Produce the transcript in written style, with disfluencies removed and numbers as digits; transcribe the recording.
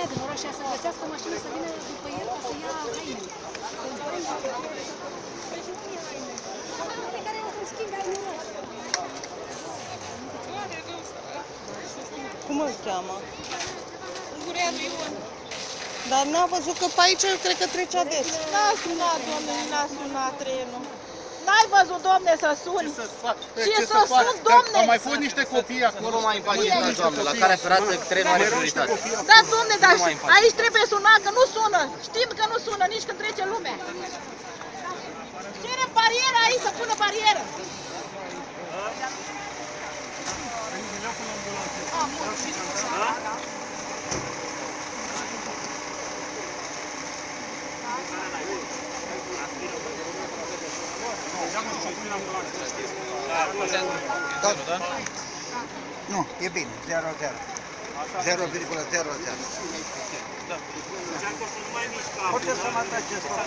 din oraș și să găsească o mașină să vină după el ca să ia haine. Pe care o să-mi schimbe hainele. Cum îl cheamă? Ungureanu Ion. Dar n-a văzut că pe aici eu cred că trecea des. N-a sunat, domne, n-a sunat trenul. N-ai văzut, domne, să suni. Ce să sun, domne? Au mai fost niște copii acolo. Nu mai impaginați, doamne, la care ferată trenul are prioritate. Da, domne, dar aici trebuie sunat, că nu sună. Știm că nu sună nici când trece lumea. Cerem barieră aici, să pună barieră. Nu, e bine, 0-0. 0,00. Puteți să mă treceți pe